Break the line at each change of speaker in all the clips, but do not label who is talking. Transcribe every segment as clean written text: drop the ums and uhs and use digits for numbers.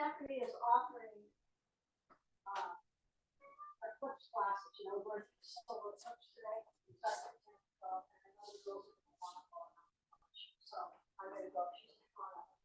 Stephanie is offering a Eclipse class that you know we're solo Eclipse today. And I know the girls are going to want to go. So I'm going to go. She's in front of me.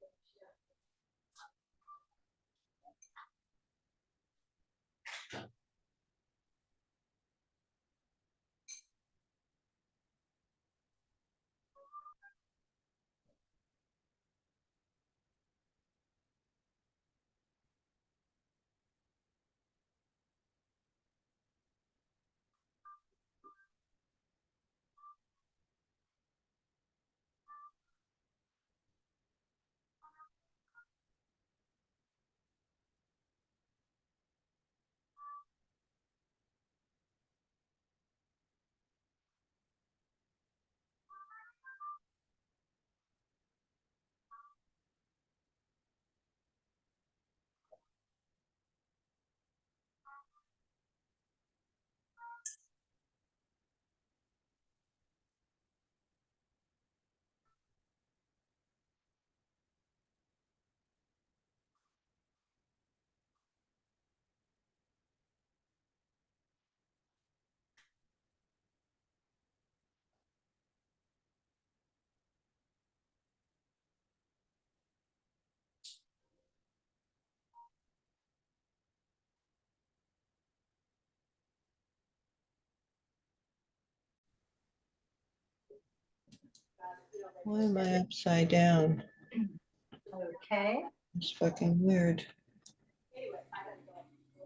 Why am I upside down?
Okay.
It's fucking weird.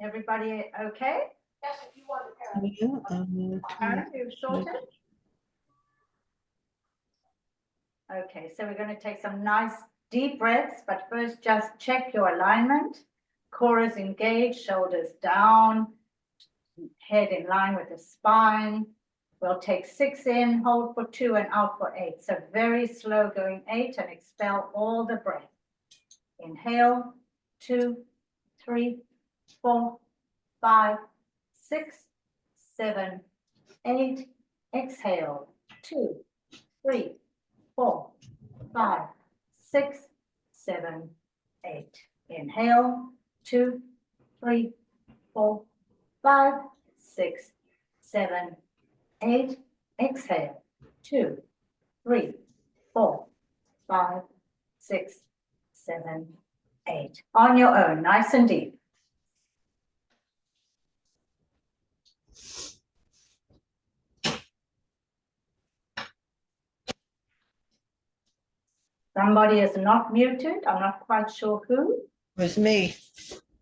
Everybody okay?
Yes, if you want to
Yeah,
Karen, you sorted? Okay, so we're going to take some nice deep breaths, but first just check your alignment. Core is engaged, shoulders down, head in line with the spine. We'll take 6 in, hold for 2 and out for 8. So very slow going 8 and expel all the breath. Inhale, 2, 3, 4, 5, 6, 7, 8. Exhale, 2, 3, 4, 5, 6, 7, 8. Inhale, 2, 3, 4, 5, 6, 7, 8. Exhale, 2, 3, 4, 5, 6, 7, 8. On your own, nice and deep. Somebody is not muted. I'm not quite sure who.
it was me.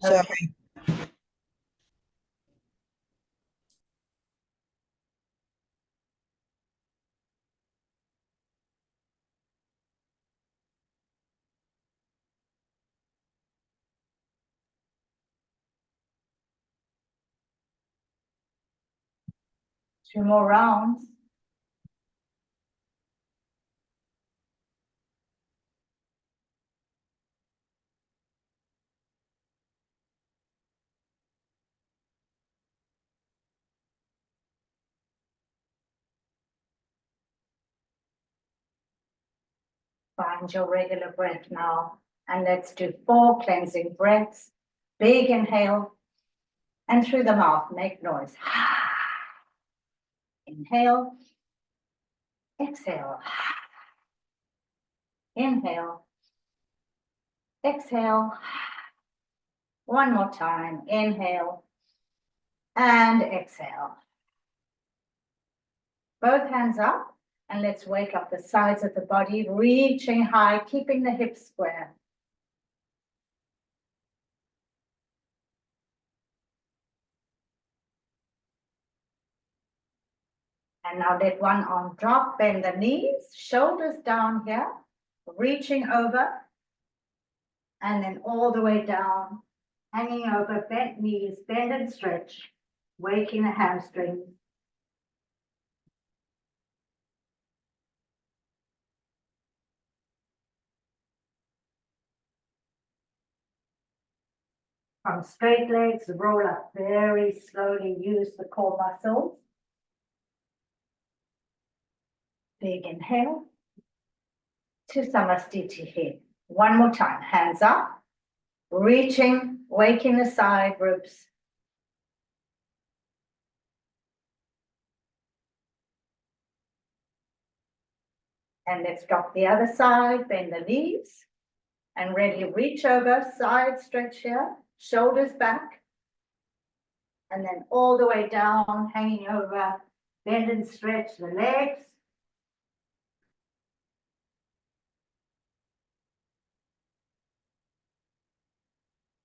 Sorry.
Okay. Two more rounds. Find your regular breath now. And let's do 4 cleansing breaths. Big inhale. And through the mouth, make noise. Inhale. Exhale. Inhale. Exhale. One more time. Inhale. And exhale. Both hands up. And let's wake up the sides of the body, reaching high, keeping the hips square. And now let one arm drop, bend the knees, shoulders down here, reaching over, and then all the way down, hanging over, bent knees, bend and stretch, waking the hamstrings. From straight legs, roll up very slowly, use the core muscles. Big inhale. To Samasthiti here. One more time, hands up, reaching, waking the side ribs. And let's drop the other side, bend the knees, and ready, reach over, side stretch here, shoulders back, and then all the way down, hanging over, bend and stretch the legs.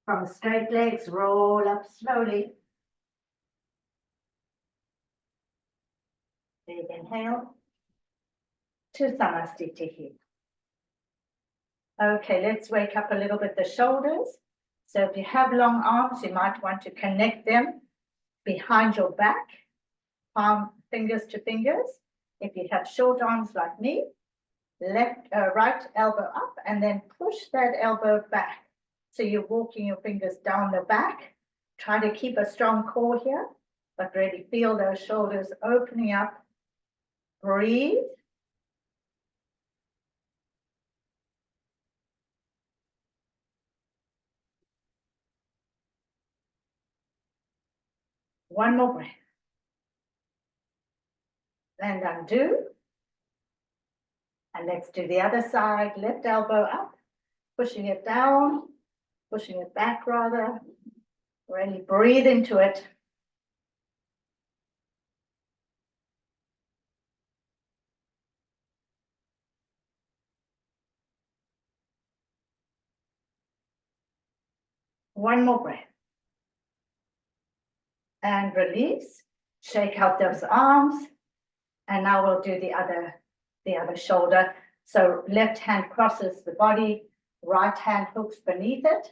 From straight legs, roll up slowly. Big inhale. To Samasthiti here. Okay, let's wake up a little bit the shoulders. So if you have long arms, you might want to connect them behind your back, palm, fingers to fingers. If you have short arms like me, right elbow up and then push that elbow back. So you're walking your fingers down the back. Try to keep a strong core here, but really feel those shoulders opening up. Breathe. One more breath. And undo. And let's do the other side. Left elbow up, pushing it down, pushing it back rather. Really breathe into it. One more breath. And release. Shake out those arms. And now we'll do the other shoulder. So left hand crosses the body, right hand hooks beneath it.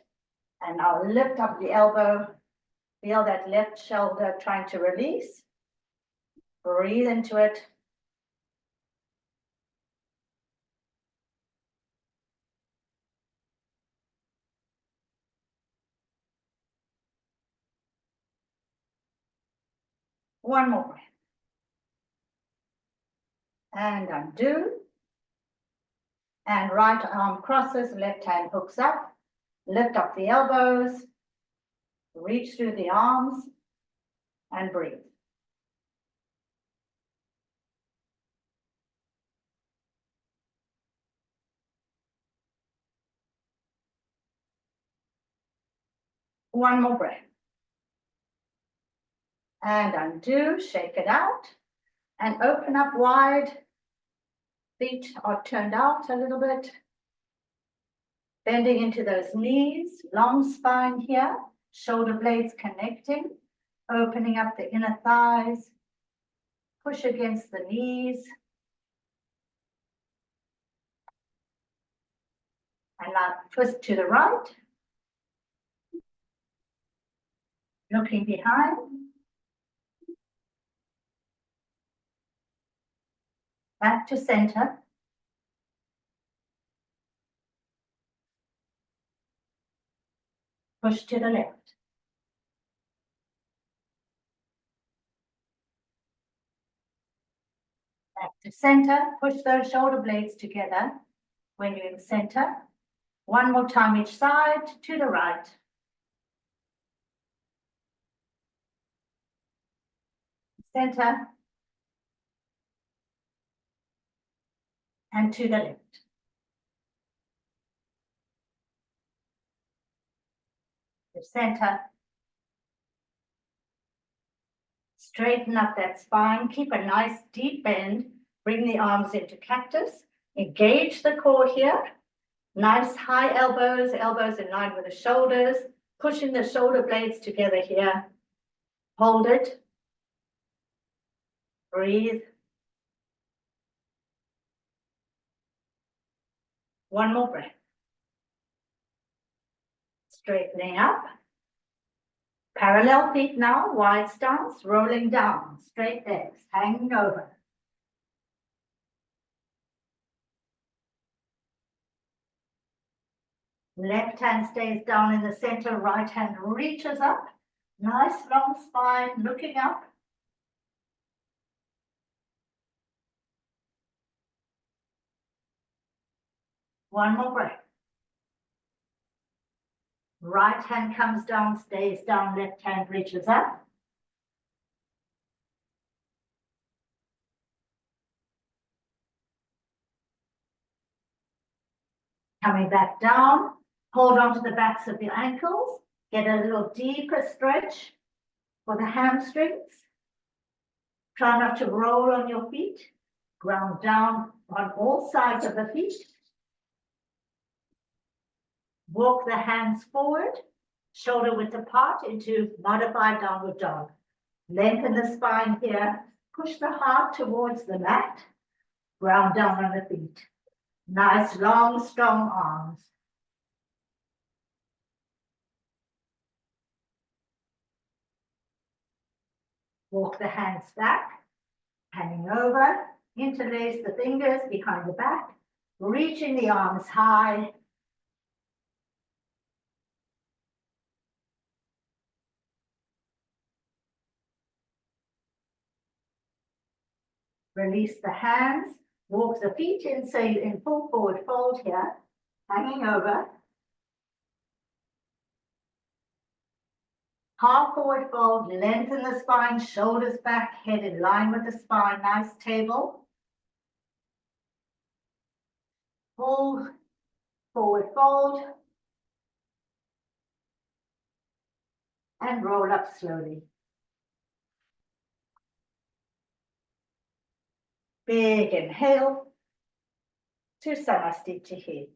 And now lift up the elbow. Feel that left shoulder trying to release. Breathe into it. One more breath. And undo. And right arm crosses, left hand hooks up. Lift up the elbows. Reach through the arms and breathe. One more breath. And undo, shake it out, and open up wide. Feet are turned out a little bit. Bending into those knees, long spine here, shoulder blades connecting, opening up the inner thighs. Push against the knees. And now twist to the right. Looking behind. Back to center. Push to the left. Back to center. Push those shoulder blades together when you're in center. One more time each side, to the right. Center. And to the left. The center. Straighten up that spine. Keep a nice deep bend. Bring the arms into cactus. Engage the core here. Nice high elbows, elbows in line with the shoulders. Pushing the shoulder blades together here. Hold it. Breathe. One more breath. Straightening up. Parallel feet now, wide stance, rolling down, straight legs, hanging over. Left hand stays down in the center, right hand reaches up. Nice long spine, looking up. One more breath. Right hand comes down, stays down, left hand reaches up. Coming back down, hold on to the backs of your ankles. Get a little deeper stretch for the hamstrings. Try not to roll on your feet. Ground down on all sides of the feet. Walk the hands forward, shoulder width apart into modified downward dog. Lengthen the spine here. Push the heart towards the mat. Ground down on the feet. Nice, long, strong arms. Walk the hands back, hanging over. Interlace the fingers behind the back. Reaching the arms high. Release the hands, walk the feet in, so you're in full forward fold here, hanging over. Half forward fold, lengthen the spine, shoulders back, head in line with the spine, nice table. Full forward fold. And roll up slowly. Big inhale to Samasthiti.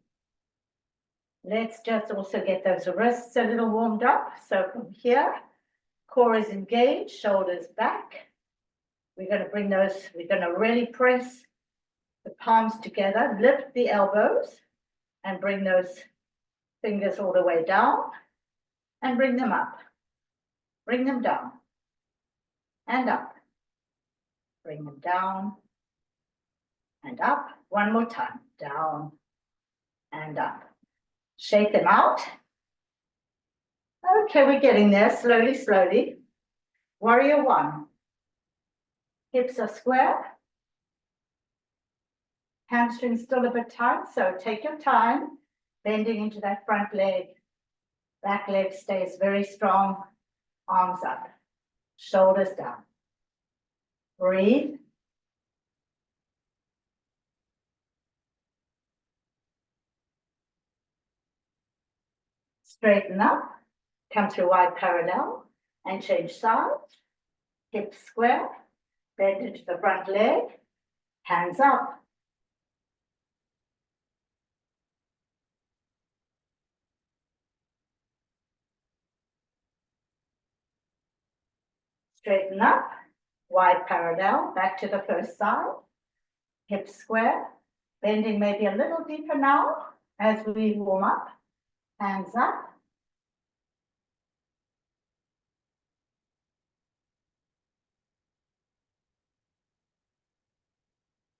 Let's just also get those wrists a little warmed up. So from here, core is engaged, shoulders back. We're going to bring those, we're going to really press the palms together, lift the elbows and bring those fingers all the way down and bring them up. Bring them down and up. Bring them down and up. One more time, down and up. Shake them out. Okay, we're getting there, slowly, slowly. Warrior one. Hips are square. Hamstrings still a bit tight, so take your time. Bending into that front leg. Back leg stays very strong. Arms up. Shoulders down. Breathe. Straighten up. Come through wide parallel and change sides. Hips square. Bend into the front leg. Hands up. Straighten up. Wide parallel. Back to the first side. Hips square. Bending maybe a little deeper now as we warm up. Hands up.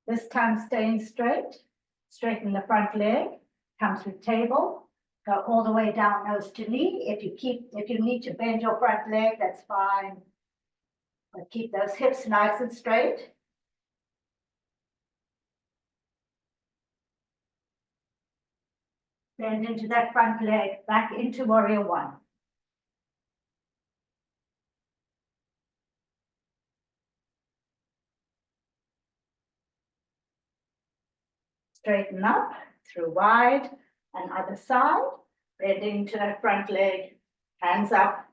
This time staying straight. Straighten the front leg. Come through table. Go all the way down nose to knee. If you need to bend your front leg, that's fine. But keep those hips nice and straight. Bend into that front leg, back into warrior one. Straighten up through wide and other side. Bending to that front leg, hands up.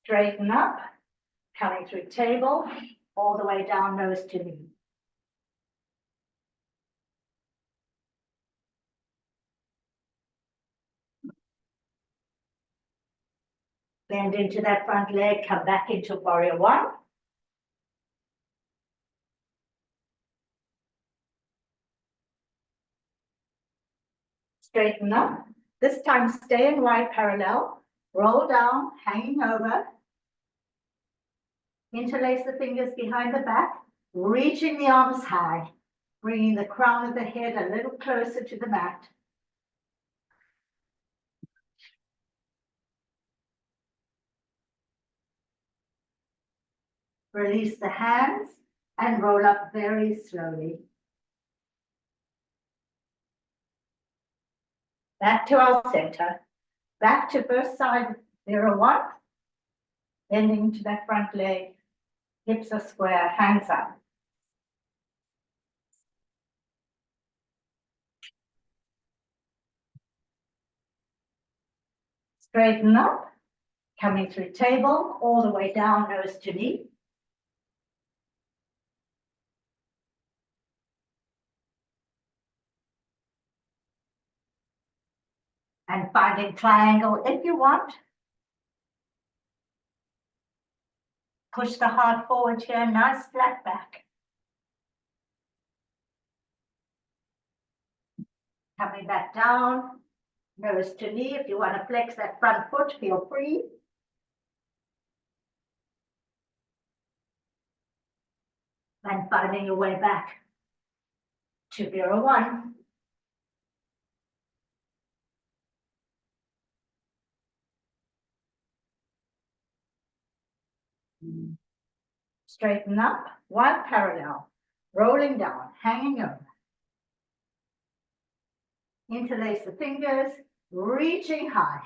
Straighten up, coming through table, all the way down nose to knee. Bend into that front leg, come back into warrior one. Straighten up. This time stay in wide parallel. Roll down, hanging over. Interlace the fingers behind the back, reaching the arms high, bringing the crown of the head a little closer to the mat. Release the hands and roll up very slowly. Back to our center. Back to first side, 0, 1. Bending to that front leg. Hips are square, hands up. Straighten up. Coming through table, all the way down, nose to knee. And finding triangle if you want. Push the heart forward here, nice flat back. Coming back down, nose to knee. If you want to flex that front foot, feel free. And finding your way back to 0, 1. Straighten up, wide parallel, rolling down, hanging over. Interlace the fingers, reaching high.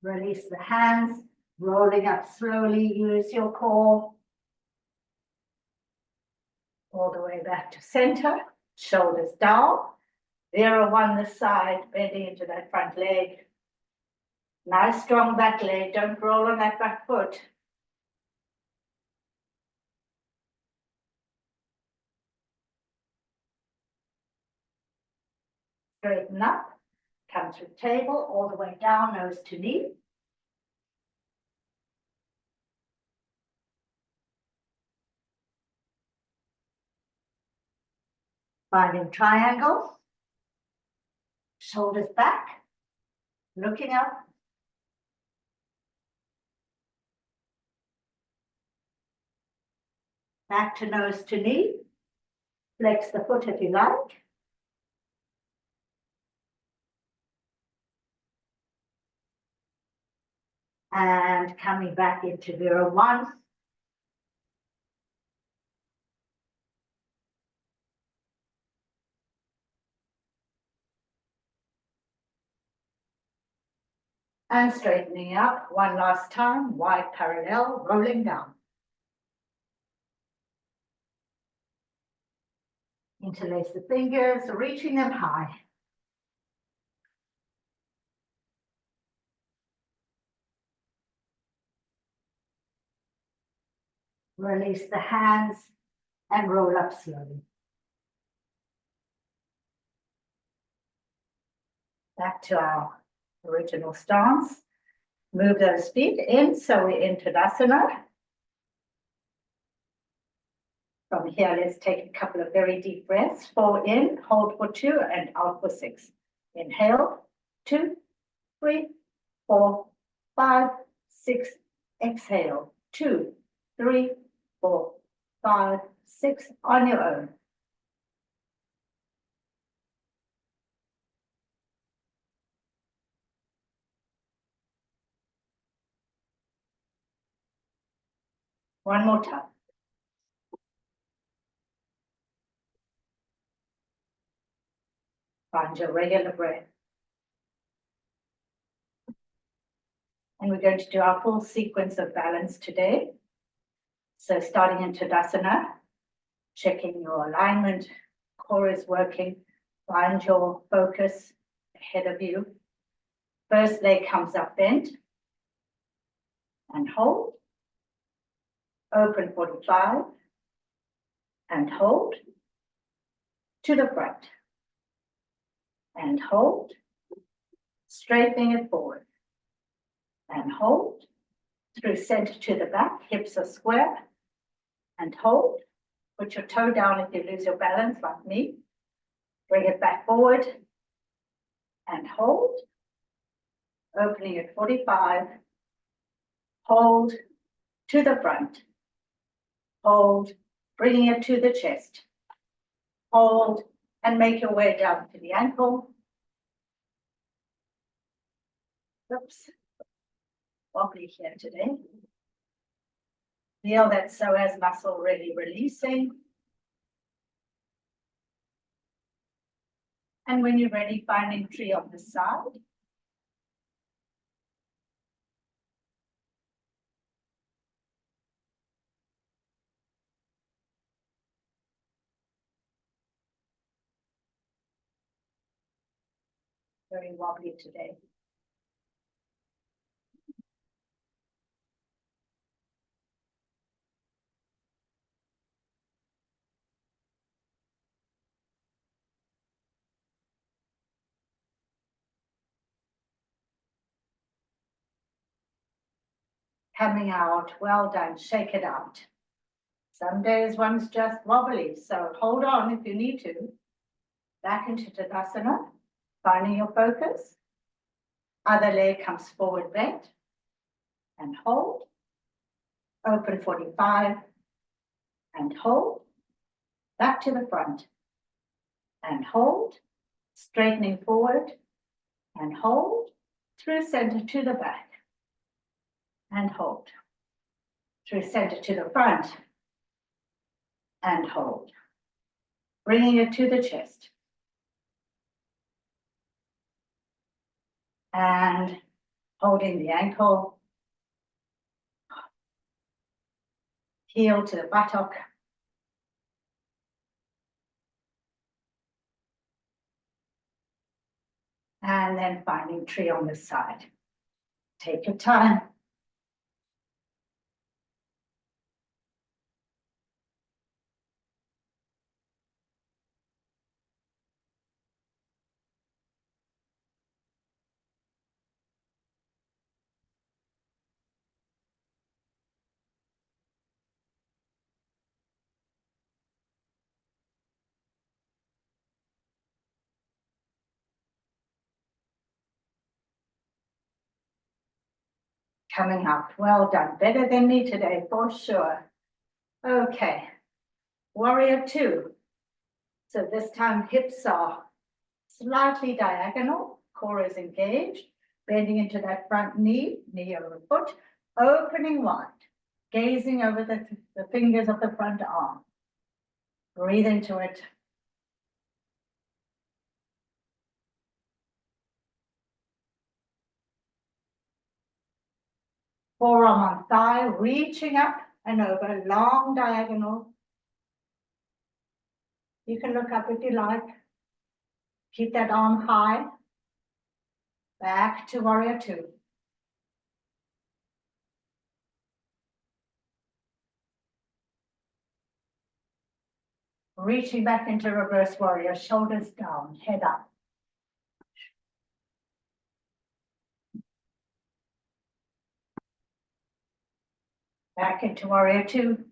Release the hands, rolling up slowly, use your core. All the way back to center, shoulders down. 0, 1 this side, bending into that front leg. Nice strong back leg, don't roll on that back foot. Straighten up, come through table, all the way down, nose to knee. Finding triangle. Shoulders back, looking up. Back to nose to knee. Flex the foot if you like. And coming back into 0, 1. And straightening up one last time, wide parallel, rolling down. Interlace the fingers, reaching them high. Release the hands and roll up slowly. Back to our original stance. Move those feet in, so we're in Tadasana. From here, let's take a couple of very deep breaths. 4 in, hold for 2, and out for 6. Inhale, 2, 3, 4, 5, 6. Exhale, 2, 3, 4, 5, 6 on your own. One more time. Find your regular breath. And we're going to do our full sequence of balance today. So starting in Tadasana, checking your alignment, core is working, find your focus ahead of you. First leg comes up bent and hold. Open 45 and hold. to the front. And hold, straightening it forward. And hold, through center to the back, hips are square. And hold, put your toe down if you lose your balance like me. Bring it back forward. And hold, opening at 45. Hold to the front. Hold, bringing it to the chest. Hold, and make your way down to the ankle. Oops, wobbly here today. Feel that psoas muscle really releasing. And when you're ready, finding tree on the side. Very wobbly today. Coming out, well done, shake it out. Some days one's just wobbly, so hold on if you need to. Back into Tadasana, finding your focus. Other leg comes forward bent. And hold. Open 45. And hold. Back to the front. And hold. Straightening forward. And hold. Through center to the back. And hold. Through center to the front. And hold. Bringing it to the chest. And holding the ankle. Heel to the buttock. And then finding tree on the side. Take your time. Coming up, well done, better than me today for sure. Okay, warrior two. So this time hips are slightly diagonal, core is engaged, bending into that front knee, knee over foot, opening wide, gazing over the fingers of the front arm. Breathe into it. Forearm on thigh, reaching up and over, long diagonal. You can look up if you like. Keep that arm high. Back to warrior two. Reaching back into reverse warrior, shoulders down, head up. Back into warrior two.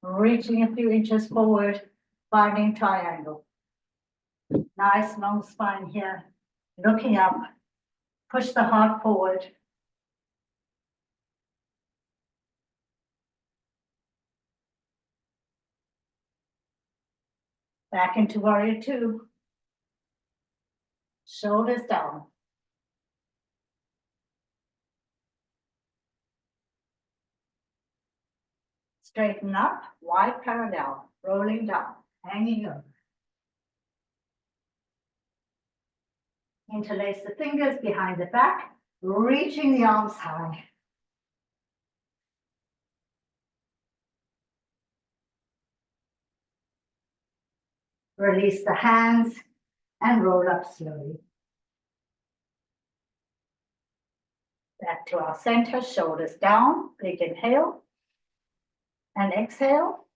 Reaching a few inches forward, finding triangle. Nice long spine here. Looking up, push the heart forward. Back into warrior two. Shoulders down. Straighten up, wide parallel, rolling down, hanging over. Interlace the fingers behind the back, reaching the arms high. Release the hands and roll up slowly. Back to our center, shoulders down, big inhale. And exhale.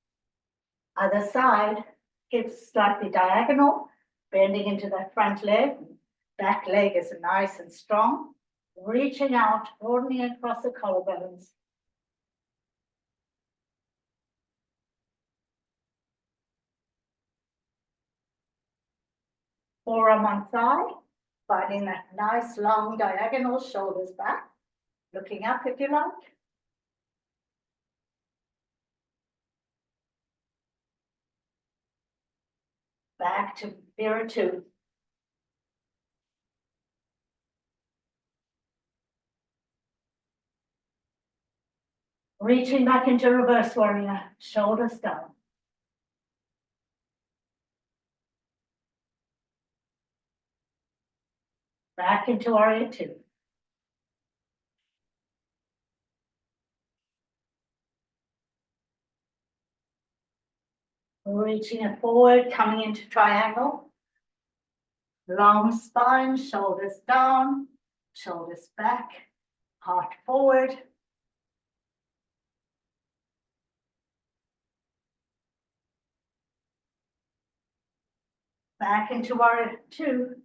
Other side, hips slightly diagonal, bending into that front leg. Back leg is nice and strong. Reaching out, broadening across the collarbones. Forearm on thigh, finding that nice long diagonal, shoulders back. Looking up if you like. Back to Vira 2. Reaching back into reverse warrior, shoulders down. Back into warrior 2. Reaching it forward, coming into triangle. Long spine, shoulders down, shoulders back, heart forward. Back into warrior 2.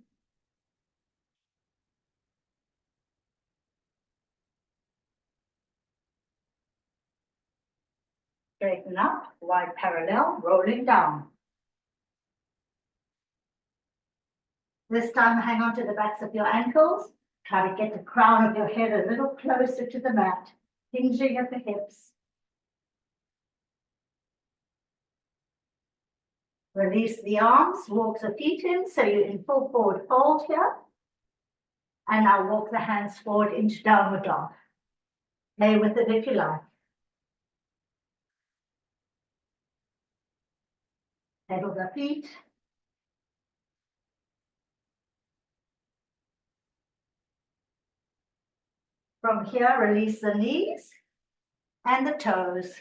Straighten up, wide parallel, rolling down. This time, hang on to the backs of your ankles. Try to get the crown of your head a little closer to the mat, hinging at the hips. Release the arms, walk the feet in, so you're in full forward fold here. And now walk the hands forward into downward dog. Play with it if you like. Pedal the feet. From here, release the knees and the toes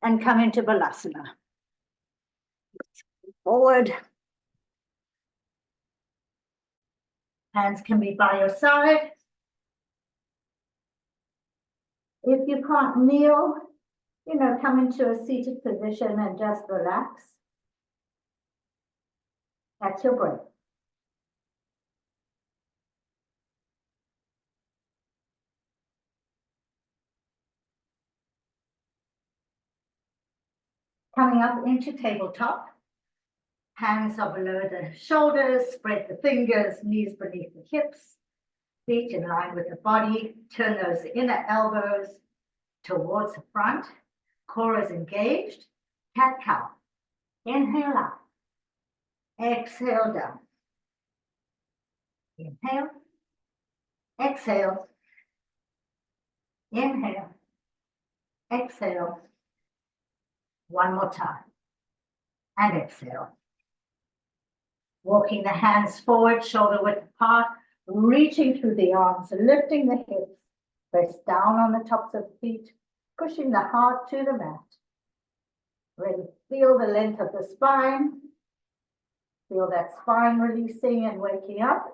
and come into Balasana. Forward. Hands can be by your side. If you can't kneel, come into a seated position and just relax. Catch your breath. Coming up into tabletop. Hands are below the shoulders, spread the fingers, knees beneath the hips, feet in line with the body. Turn those inner elbows towards the front. Core is engaged. Cat-cow. Inhale up. Exhale down. Inhale. Exhale. Inhale. Exhale. One more time. And exhale. Walking the hands forward, shoulder width apart, reaching through the arms, lifting the hips, press down on the tops of the feet, pushing the heart to the mat. Really feel the length of the spine. Feel that spine releasing and waking up.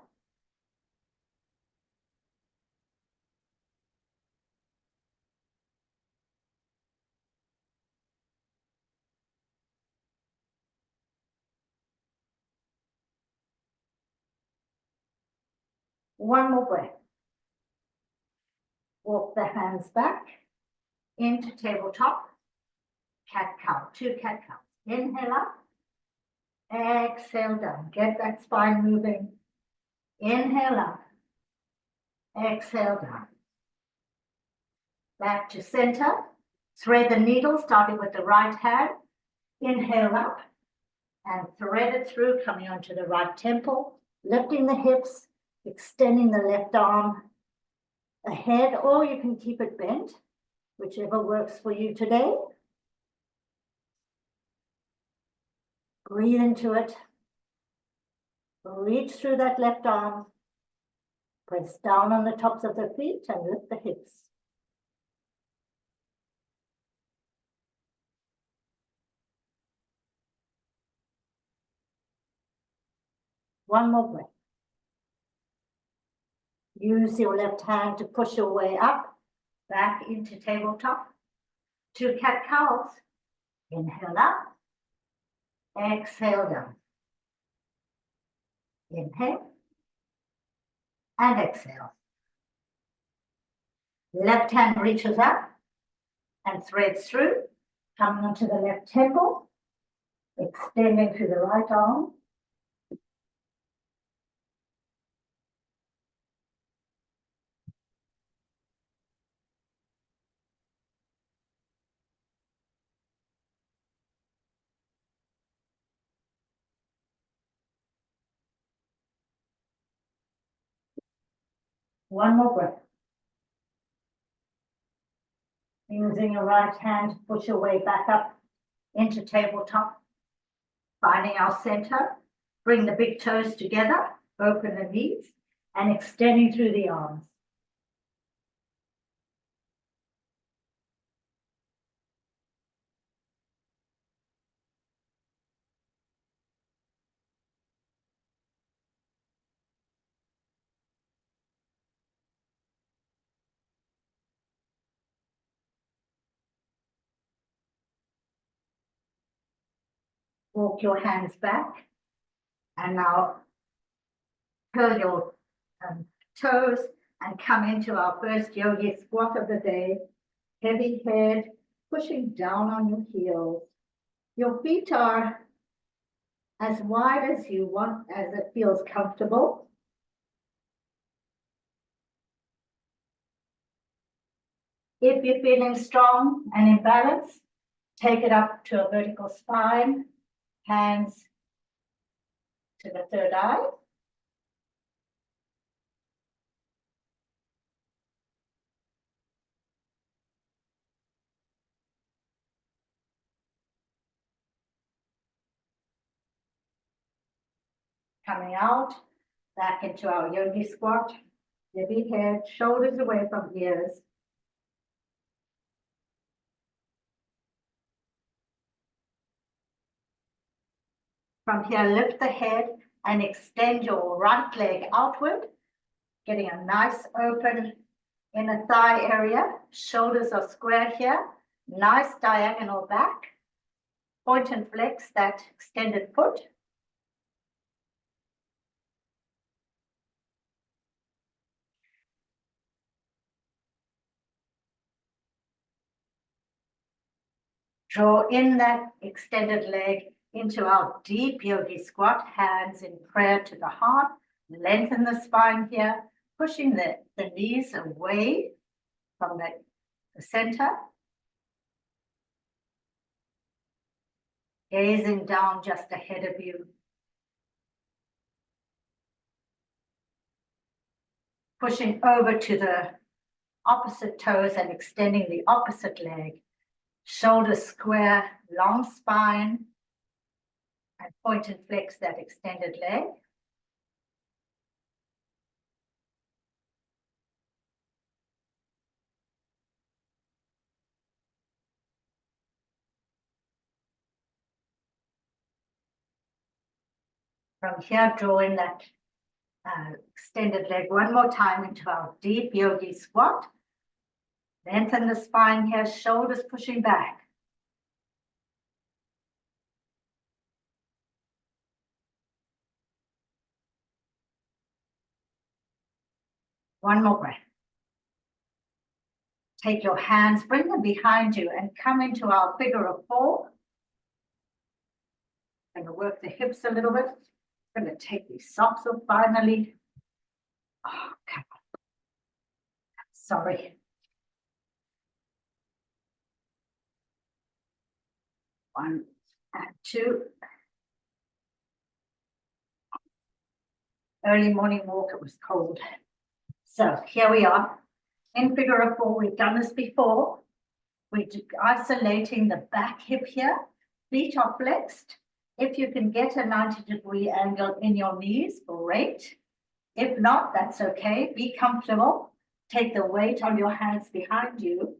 One more breath. Walk the hands back into tabletop. Cat-cow, 2 cat-cows. Inhale up. Exhale down. Get that spine moving. Inhale up. Exhale down. Back to center. Thread the needle, starting with the right hand. Inhale up and thread it through, coming onto the right temple, lifting the hips, extending the left arm ahead, or you can keep it bent, whichever works for you today. Breathe into it. Reach through that left arm. Press down on the tops of the feet and lift the hips. One more breath. Use your left hand to push your way up, back into tabletop. 2 cat-cows. Inhale up. Exhale down. Inhale. And exhale. Left hand reaches up and threads through, coming onto the left temple, extending through the right arm. One more breath. Using your right hand to push your way back up into tabletop. Finding our center. Bring the big toes together, open the knees, and extending through the arms. Walk your hands back, and now curl your toes and come into our first yogi squat of the day. Heavy head, pushing down on your heels. Your feet are as wide as you want, as it feels comfortable. If you're feeling strong and in balance, take it up to a vertical spine, hands to the third eye. Coming out, back into our yogi squat. Heavy head, shoulders away from ears. From here, lift the head and extend your right leg outward, getting a nice open inner thigh area. Shoulders are square here, nice diagonal back. Point and flex that extended foot. Draw in that extended leg into our deep yogi squat, hands in prayer to the heart. Lengthen the spine here, pushing the knees away from the center. Gazing down just ahead of you. Pushing over to the opposite toes and extending the opposite leg. Shoulders square, long spine, and point and flex that extended leg. From here, draw in that extended leg one more time into our deep yogi squat. Lengthen the spine here, shoulders pushing back. One more breath. Take your hands, bring them behind you, and come into our figure of 4. Going to work the hips a little bit. Going to take these socks off finally. Oh, come on. Sorry. 1 and 2. Early morning walk, it was cold. So here we are. In figure of 4, we've done this before. We're isolating the back hip here. Feet are flexed. If you can get a 90-degree angle in your knees, great. If not, that's okay. Be comfortable. Take the weight on your hands behind you.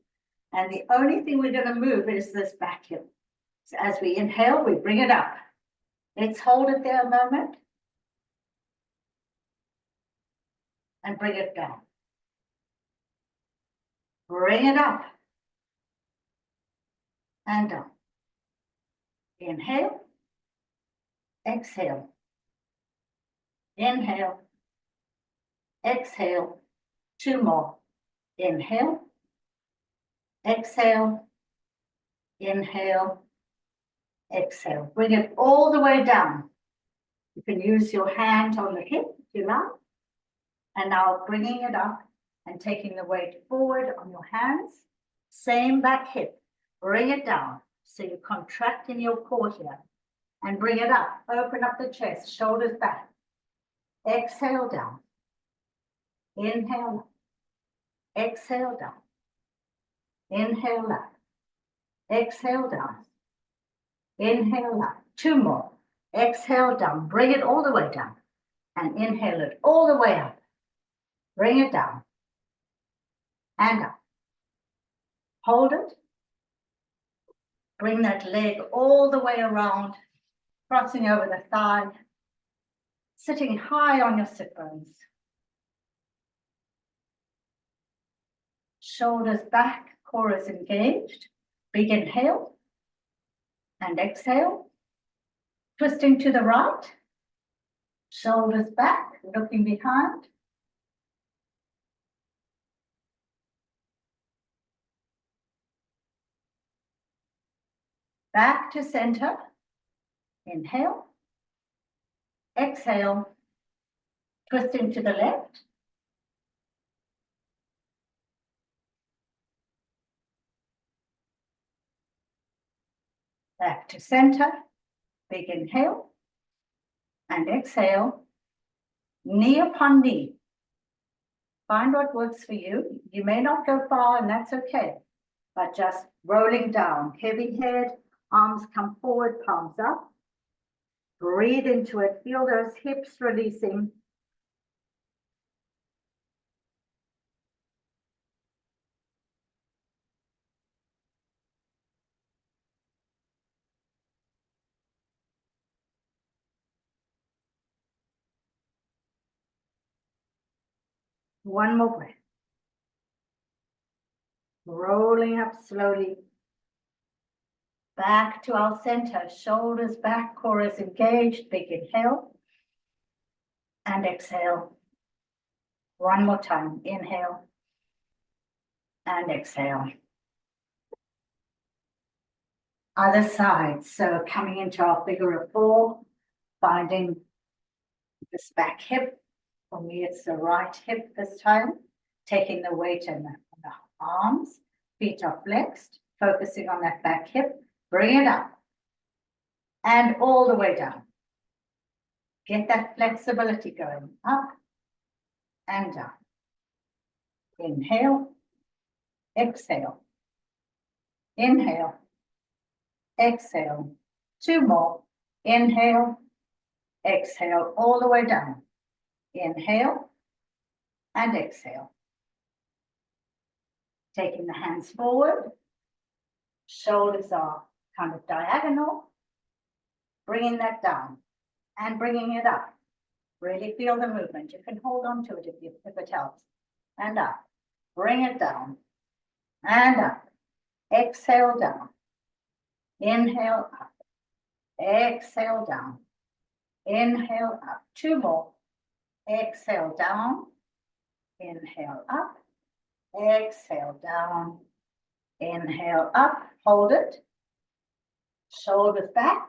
And the only thing we're going to move is this back hip. So as we inhale, we bring it up. Let's hold it there a moment. and bring it down. Bring it up and down. Inhale, exhale. Inhale, exhale. 2 more. Inhale, exhale, inhale, exhale. Bring it all the way down. You can use your hand on the hip if you like. And now bringing it up and taking the weight forward on your hands. Same back hip. Bring it down. So you're contracting your core here. And bring it up. Open up the chest, shoulders back. Exhale down. Inhale. Exhale down. Inhale up. Exhale down. Inhale up. 2 more. Exhale down. Bring it all the way down. And inhale it all the way up. Bring it down. And up. Hold it. Bring that leg all the way around, crossing over the thigh, sitting high on your sit bones. Shoulders back, core is engaged. Big inhale and exhale. Twisting to the right. Shoulders back, looking behind. Back to center. Inhale. Exhale. Twisting to the left. Back to center. Big inhale. And exhale. Knee upon knee. Find what works for you. You may not go far, and that's okay. But just rolling down. Heavy head, arms come forward, palms up. Breathe into it. Feel those hips releasing. One more breath. Rolling up slowly. Back to our center. Shoulders back, core is engaged. Big inhale. And exhale. One more time. Inhale. And exhale. Other side. So coming into our figure of 4, finding this back hip. For me, it's the right hip this time. Taking the weight in the arms. Feet are flexed. Focusing on that back hip. Bring it up. And all the way down. Get that flexibility going. Up and down. Inhale. Exhale. Inhale. Exhale. 2 more. Inhale. Exhale all the way down. Inhale and exhale. Taking the hands forward. Shoulders are kind of diagonal. Bringing that down and bringing it up. Really feel the movement. You can hold on to it if it helps. And up. Bring it down and up. Exhale down. Inhale up. Exhale down. Inhale up. 2 more. Exhale down. Inhale up. Exhale down. Inhale up. Hold it. Shoulders back.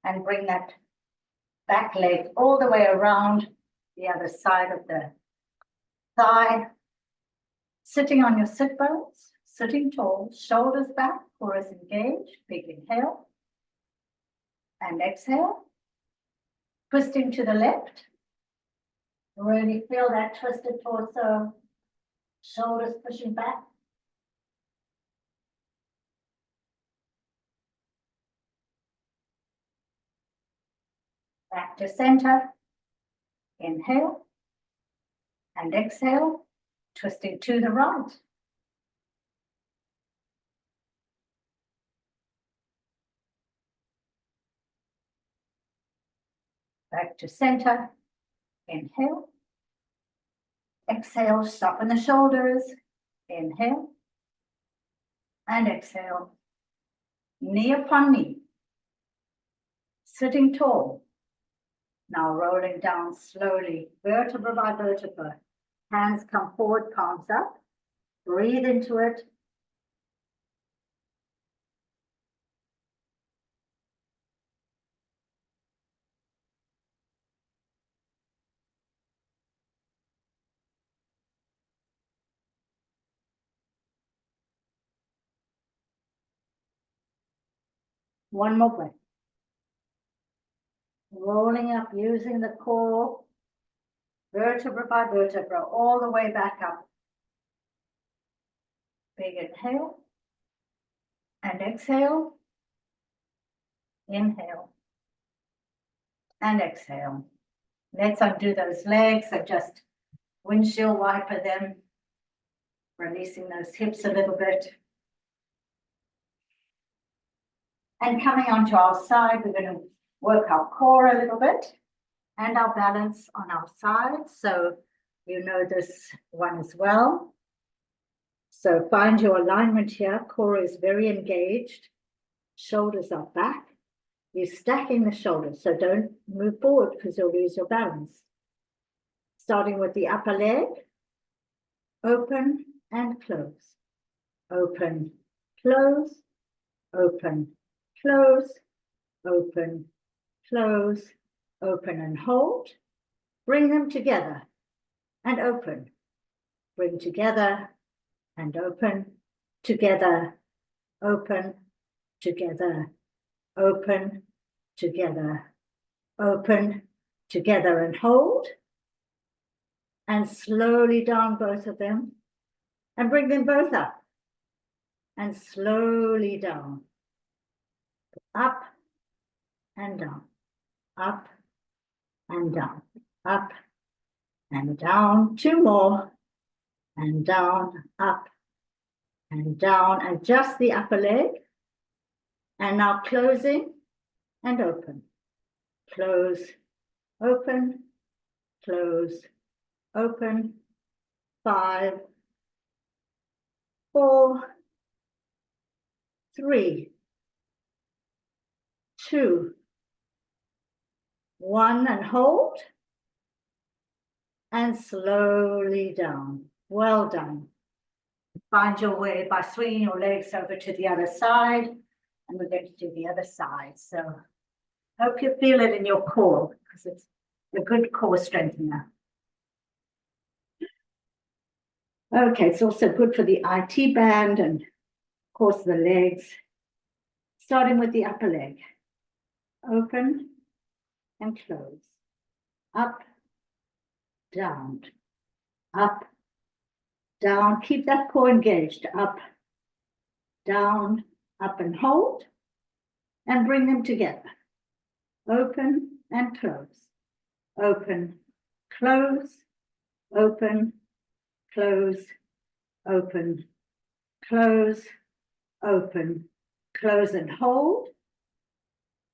And bring that back leg all the way around the other side of the thigh. Sitting on your sit bones. Sitting tall. Shoulders back. Core is engaged. Big inhale. And exhale. Twisting to the left. Really feel that twisted torso. Shoulders pushing back. Back to center. Inhale. And exhale. Twisting to the right. Back to center. Inhale. Exhale, soften the shoulders. Inhale. And exhale. Knee upon knee. Sitting tall. Now rolling down slowly, vertebra by vertebra. Hands come forward, palms up. Breathe into it. One more breath. Rolling up, using the core, vertebra by vertebra, all the way back up. Big inhale. And exhale. Inhale. And exhale. Let's undo those legs and just windshield wiper them, releasing those hips a little bit. And coming onto our side, we're going to work our core a little bit and our balance on our side. So you know this one as well. So find your alignment here. Core is very engaged. Shoulders are back. You're stacking the shoulders, so don't move forward because you'll lose your balance. Starting with the upper leg. Open and close. Open, close, open, close, open, close, open and hold. Bring them together and open. Bring together and open, together, open, together, open, together, open, together and hold. And slowly down both of them and bring them both up. And slowly down, up and down, up and down, up and down. Two more, and down, up and down, and just the upper leg. And now closing and open, close, open, close, open. 5, 4, 3, 2, 1, and hold. And slowly down. Well done. Find your way by swinging your legs over to the other side. And we're going to do the other side. So hope you feel it in your core because it's a good core strengthener. Okay, it's also good for the IT band and of course the legs. Starting with the upper leg. Open and close. Up, down, up, down. Keep that core engaged. Up, down, up and hold. And bring them together. Open and close. Open, close, open, close, open, close, open, close and hold.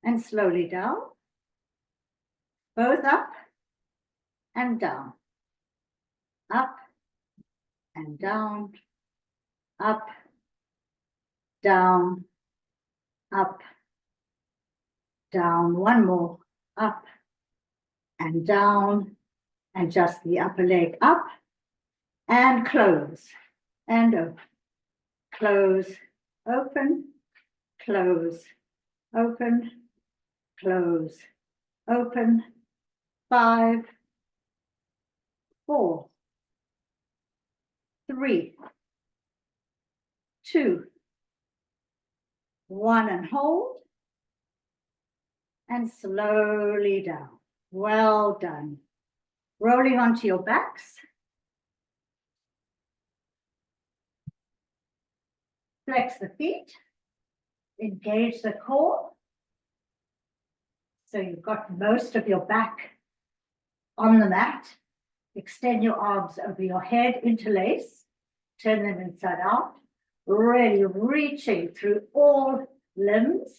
And slowly down. Both up and down. Up and down. Up, down, up, down. One more. Up and down. And just the upper leg up. And close. And open. Close, open, close, open, close, open. 5, 4, 3, 2, 1, and hold. And slowly down. Well done. Rolling onto your backs. Flex the feet. Engage the core. So you've got most of your back on the mat. Extend your arms over your head, interlace. Turn them inside out. Really reaching through all limbs.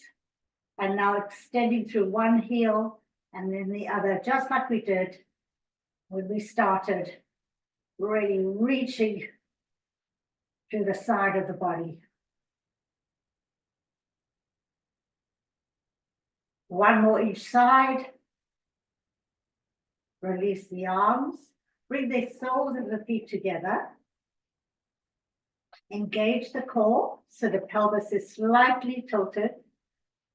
And now extending through one heel And then the other, just like we did when we started, really reaching to the side of the body. One more each side. Release the arms. Bring the soles of the feet together. Engage the core so the pelvis is slightly tilted.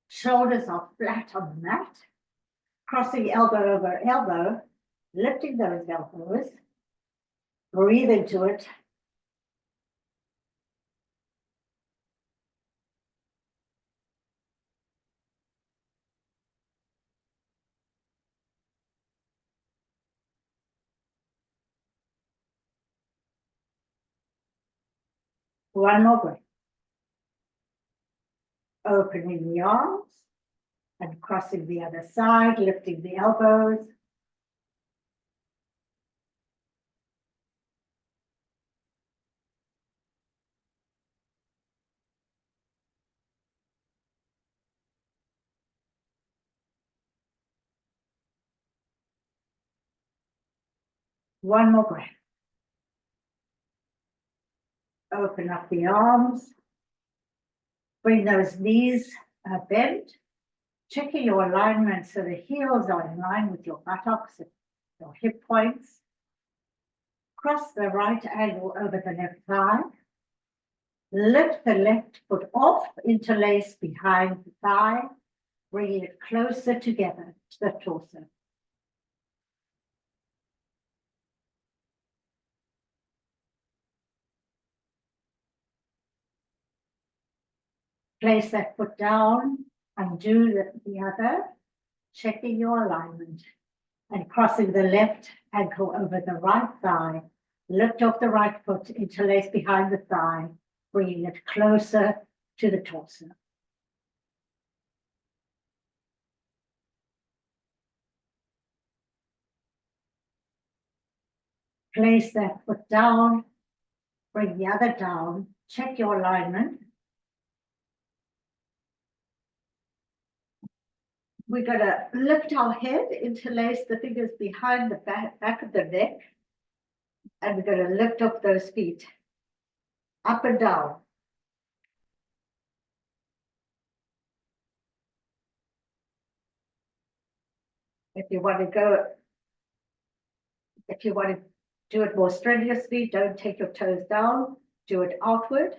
Shoulders are flat on the mat. Crossing elbow over elbow. Lifting those elbows. Breathe into it. One more breath. Opening the arms and crossing the other side, lifting the elbows. One more breath. Open up the arms. Bring those knees bent. Checking your alignment so the heels are in line with your buttocks, your hip points. Cross the right ankle over the left thigh. Lift the left foot off, interlace behind the thigh, bringing it closer together to the torso. Place that foot down, undo the other, checking your alignment, and crossing the left ankle over the right thigh. Lift off the right foot, interlace behind the thigh, bringing it closer to the torso. Place that foot down, bring the other down, check your alignment. We're going to lift our head, interlace the fingers behind the back of the neck, and we're going to lift up those feet, up and down. If you want to do it more strenuously, don't take your toes down, do it outward.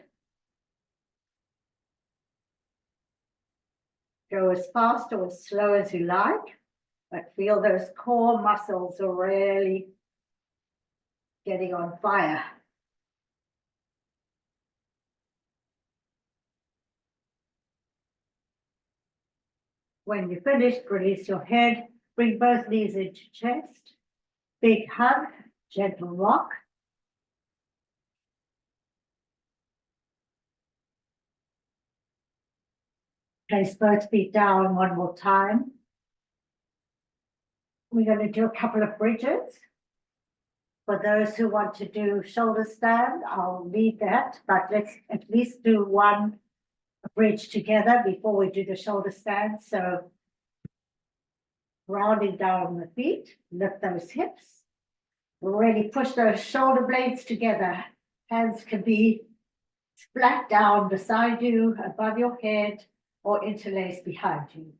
Go as fast or as slow as you like, but feel those core muscles are really getting on fire. When you're finished, release your head, bring both knees into chest, big hug, gentle rock. Place both feet down one more time. We're going to do a couple of bridges. For those who want to do shoulder stand, I'll leave that, but let's at least do one bridge together before we do the shoulder stand. So rounding down the feet, lift those hips, really push those shoulder blades together. Hands can be flat down beside you, above your head, or interlace behind you.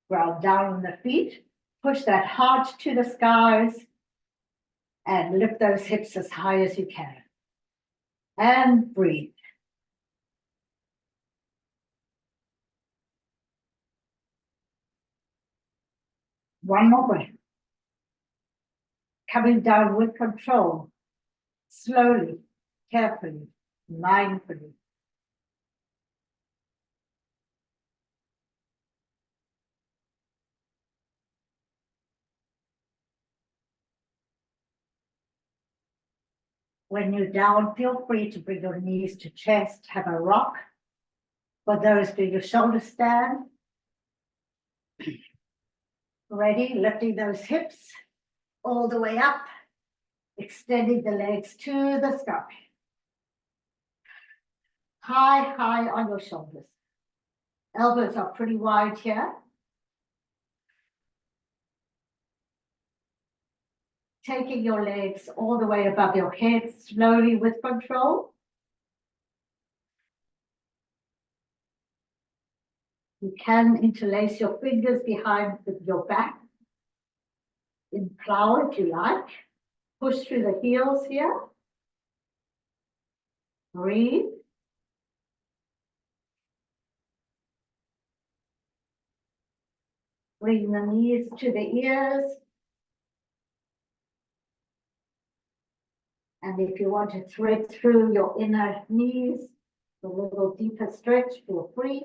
Ground down on the feet, push that heart to the skies, and lift those hips as high as you can. And breathe. One more breath. Coming down with control, slowly, carefully, mindfully. When you're down, feel free to bring your knees to chest, have a rock. For those doing your shoulder stand, ready, lifting those hips all the way up, extending the legs to the sky. High, high on your shoulders. Elbows are pretty wide here. taking your legs all the way above your head, slowly with control. You can interlace your fingers behind your back in plow if you like. Push through the heels here. Breathe. Bring the knees to the ears. And if you want to thread through your inner knees, a little deeper stretch, feel free.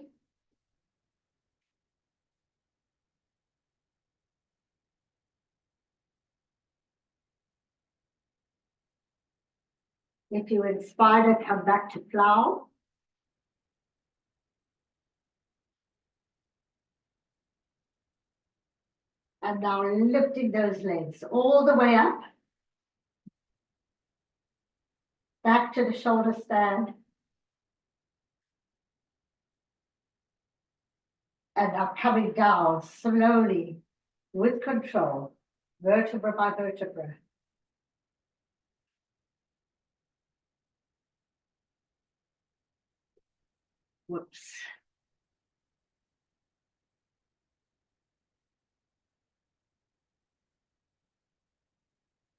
If you're in spider, come back to plow. And now lifting those legs all the way up. Back to the shoulder stand. And now coming down slowly with control, vertebra by vertebra. Whoops.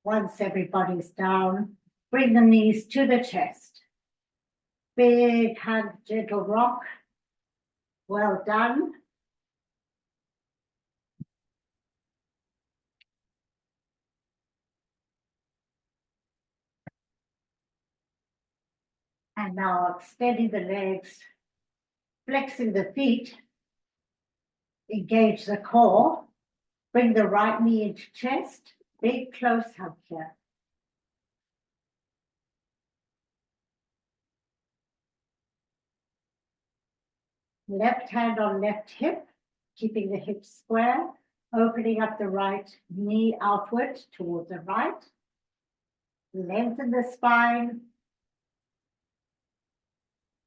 Once everybody's down, bring the knees to the chest. Big hug, gentle rock. Well done. And now extending the legs, flexing the feet, engage the core, bring the right knee into chest, big close hug here. Left hand on left hip, keeping the hips square, opening up the right knee outward towards the right. Lengthen the spine,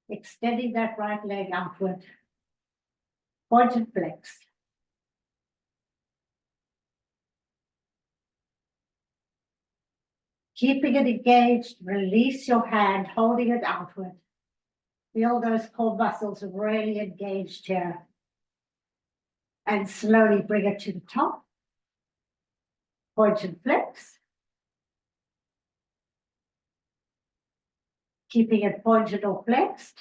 extending that right leg outward. Point and flex. Keeping it engaged, release your hand, holding it outward. Feel those core muscles really engaged here. And slowly bring it to the top. Point and flex. Keeping it pointed or flexed.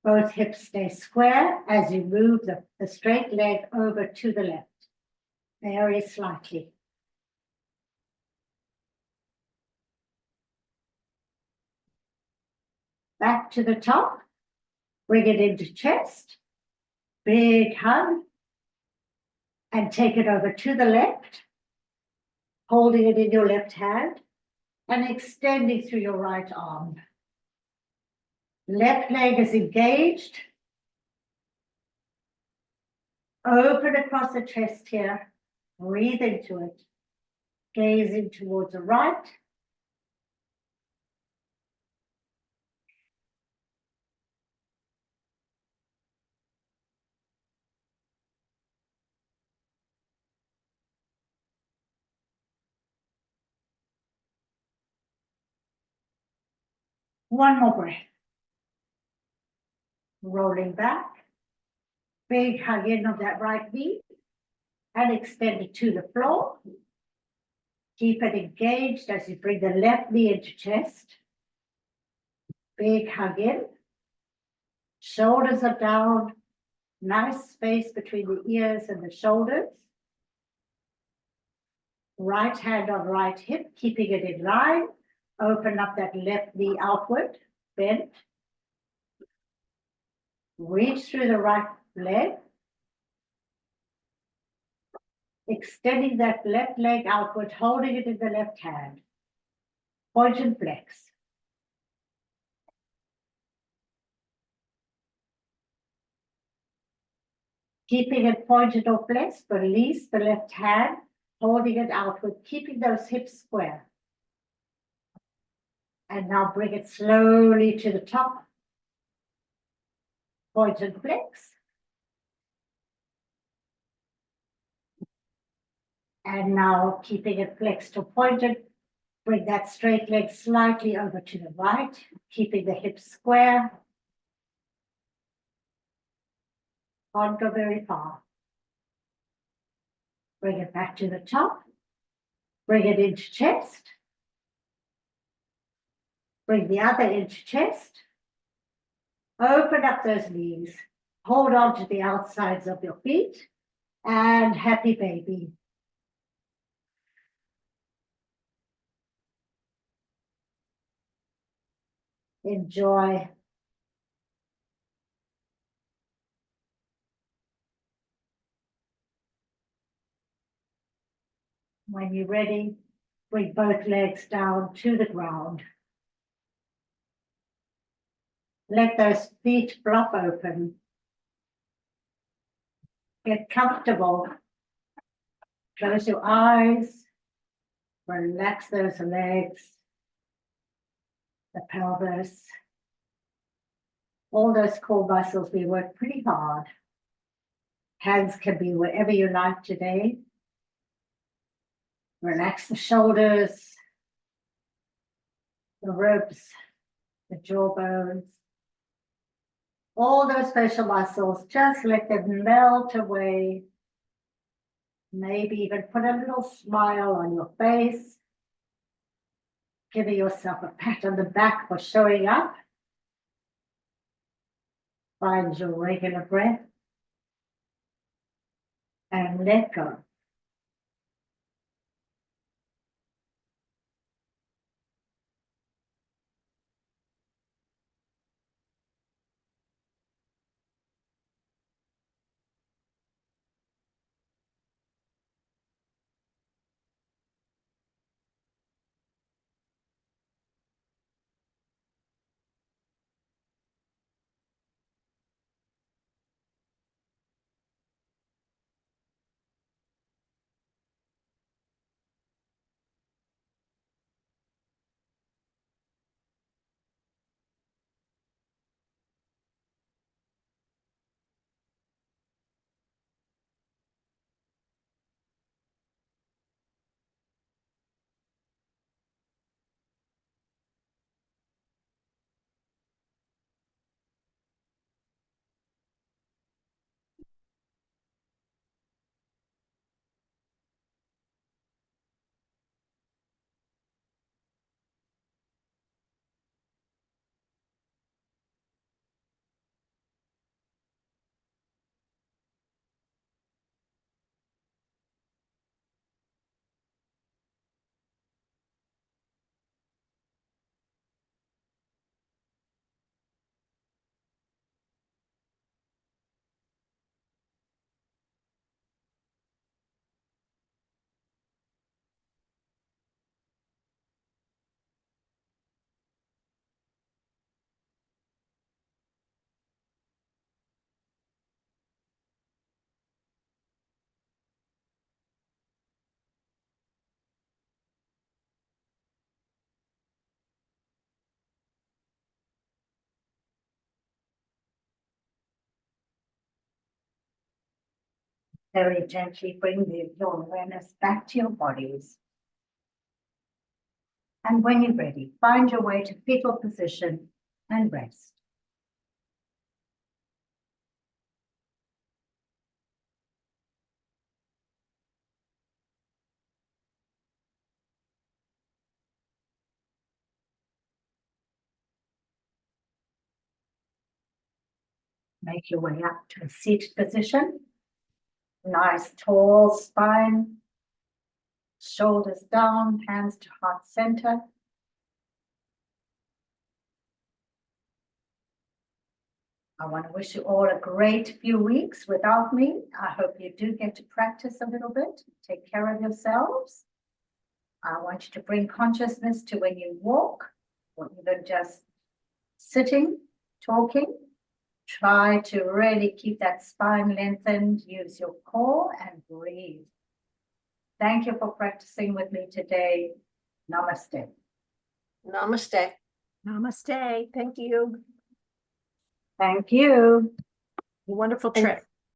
Both hips stay square as you move the straight leg over to the left. Very slightly. Back to the top. Bring it into chest. Big hug. And take it over to the left. Holding it in your left hand. And extending through your right arm. Left leg is engaged. Open across the chest here. Breathe into it. Gazing towards the right. One more breath. Rolling back. Big hug in of that right knee. And extend it to the floor. Keep it engaged as you bring the left knee into chest. Big hug in. Shoulders are down. Nice space between the ears and the shoulders. Right hand on right hip, keeping it in line. Open up that left knee outward, bend. Reach through the right leg. Extending that left leg outward, holding it in the left hand. Point and flex. Keeping it pointed or flexed, release the left hand, holding it outward, keeping those hips square. And now bring it slowly to the top. Point and flex.
And now keeping it flexed or pointed, bring that straight leg slightly over to the right, keeping the hips square. Can't go very far. Bring it back to the top. Bring it into chest. Bring the other into chest. Open up those knees. Hold on to the outsides of your feet. And happy baby. Enjoy. When you're ready, bring both legs down to the ground. Let those feet flop open. Get comfortable. Close your eyes. Relax those legs, the pelvis. All those core muscles, we work pretty hard. Hands can be wherever you like today. Relax the shoulders, the ribs, the jawbones. All those facial muscles, just let them melt away. Maybe even put a little smile on your face. Giving yourself a pat on the back for showing up. Find your regular breath. And let go. Very gently bring your awareness back to your bodies. And when you're ready, find your way to fetal position and rest. Make your way up to a seated position. Nice tall spine. Shoulders down, hands to heart center. I want to wish you all a great few weeks without me. I hope you do get to practice a little bit. Take care of yourselves. I want you to bring consciousness to when you walk, or even just sitting, talking. Try to really keep that spine lengthened. Use your core and breathe. Thank you for practicing with me today. Namaste.
Namaste.
Namaste. Thank you.
Thank you.
Wonderful trick.